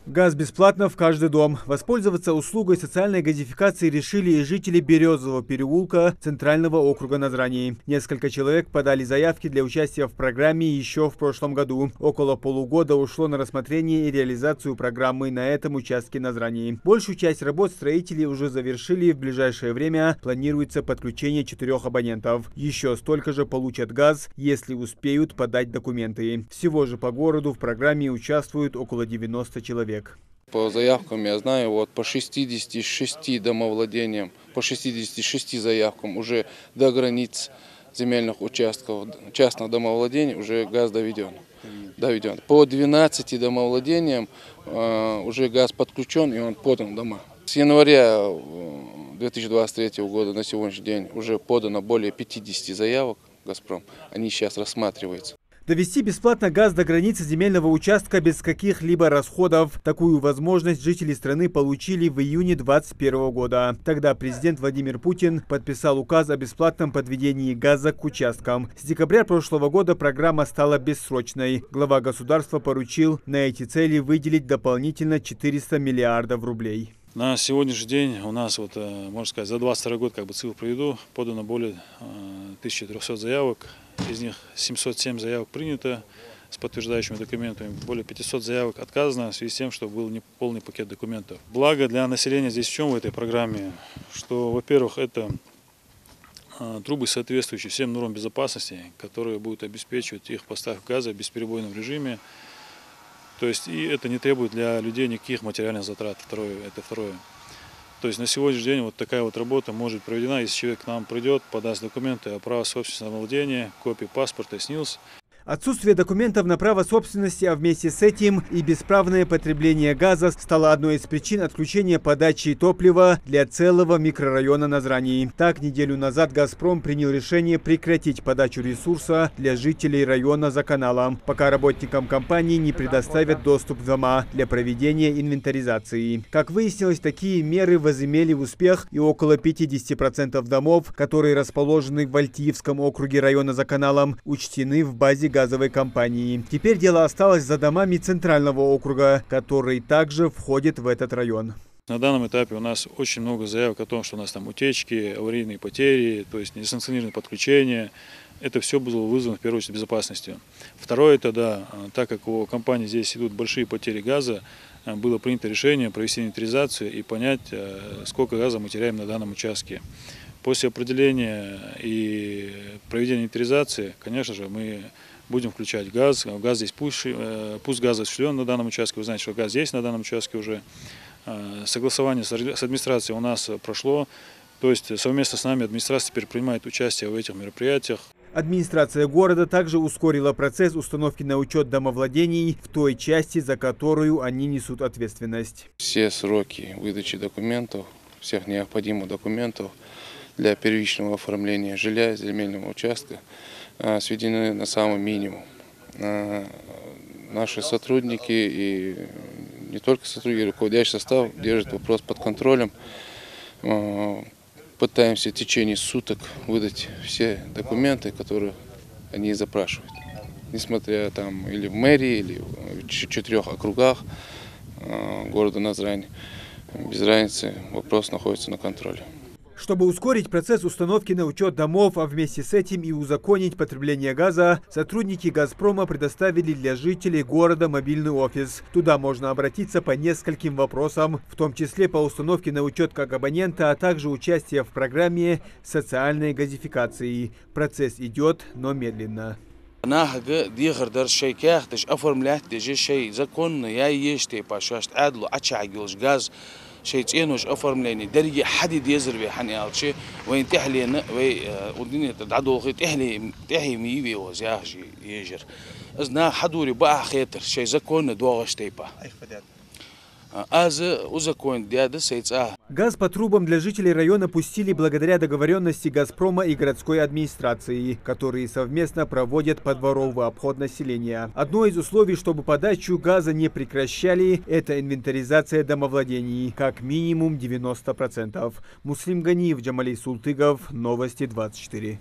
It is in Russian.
Газ бесплатно в каждый дом. Воспользоваться услугой социальной газификации решили и жители Березового переулка Центрального округа Назрани. Несколько человек подали заявки для участия в программе еще в прошлом году. Около полугода ушло на рассмотрение и реализацию программы на этом участке Назрани. Большую часть работ строители уже завершили. В ближайшее время планируется подключение 4 абонентов. Еще столько же получат газ, если успеют подать документы. Всего же по городу в программе участвуют около 90 человек. По заявкам я знаю, вот по 66 домовладениям, по 66 заявкам уже до границ земельных участков, частных домовладений уже газ доведен. По 12 домовладениям уже газ подключен и он подан в дома. С января 2023 года на сегодняшний день уже подано более 50 заявок «Газпром». Они сейчас рассматриваются. Довести бесплатно газ до границы земельного участка без каких-либо расходов. Такую возможность жители страны получили в июне 2021 года. Тогда президент Владимир Путин подписал указ о бесплатном подведении газа к участкам. С декабря прошлого года программа стала бессрочной. Глава государства поручил на эти цели выделить дополнительно 400 миллиардов рублей. На сегодняшний день у нас, можно сказать, за 22 год, цифру приведу, подано более 1300 заявок. Из них 707 заявок принято с подтверждающими документами. Более 500 заявок отказано в связи с тем, что был неполный пакет документов. Благо для населения здесь в чем в этой программе? Что, во-первых, это трубы, соответствующие всем нормам безопасности, которые будут обеспечивать их поставку газа в бесперебойном режиме. То есть и это не требует для людей никаких материальных затрат. Это второе. То есть на сегодняшний день вот такая вот работа может быть проведена, если человек к нам придет, подаст документы о праве собственности на владение, копии паспорта, СНИЛС. Отсутствие документов на право собственности, а вместе с этим и бесправное потребление газа стало одной из причин отключения подачи топлива для целого микрорайона Назрани. Так, неделю назад «Газпром» принял решение прекратить подачу ресурса для жителей района за каналом, пока работникам компании не предоставят доступ в дома для проведения инвентаризации. Как выяснилось, такие меры возымели успех, и около 50% домов, которые расположены в Альтиевском округе района за каналом, учтены в базе газовой компании. Теперь дело осталось за домами Центрального округа, который также входит в этот район. На данном этапе у нас очень много заявок о том, что у нас там утечки, аварийные потери, то есть несанкционированные подключения. Это все было вызвано в первую очередь безопасностью. Второе, это да, так как у компании здесь идут большие потери газа, было принято решение провести инвентаризацию и понять, сколько газа мы теряем на данном участке. После определения и проведения инвентаризации, конечно же, мы будем включать газ. Газ здесь пусть газ осуществлен на данном участке. Вы знаете, что газ есть на данном участке уже. Согласование с администрацией у нас прошло. То есть совместно с нами администрация теперь принимает участие в этих мероприятиях. Администрация города также ускорила процесс установки на учет домовладений в той части, за которую они несут ответственность. Все сроки выдачи документов, всех необходимых документов для первичного оформления жилья, земельного участка сведены на самый минимум. Наши сотрудники и не только сотрудники, руководящий состав держит вопрос под контролем. Пытаемся в течение суток выдать все документы, которые они запрашивают. Несмотря там или в мэрии, или в 4 округах города Назрани, без разницы, вопрос находится на контроле. Чтобы ускорить процесс установки на учет домов, а вместе с этим и узаконить потребление газа, сотрудники «Газпрома» предоставили для жителей города мобильный офис. Туда можно обратиться по нескольким вопросам, в том числе по установке на учет как абонента, а также участие в программе социальной газификации. Процесс идет, но медленно. شيء تينوش أفرملاني درجة حديد يزربي حني على وين تحلي والدنيا تدعو خي تحلي ميبي وزياخ يجر أزنا حدوري بقى خيتر شيء زكون دوغش تيبا Газ по трубам для жителей района пустили благодаря договоренности «Газпрома» и городской администрации, которые совместно проводят подворовый обход населения. Одно из условий, чтобы подачу газа не прекращали, это инвентаризация домовладений, как минимум 90%. Муслим Ганиев, Джамалей Султыгов, Новости 24.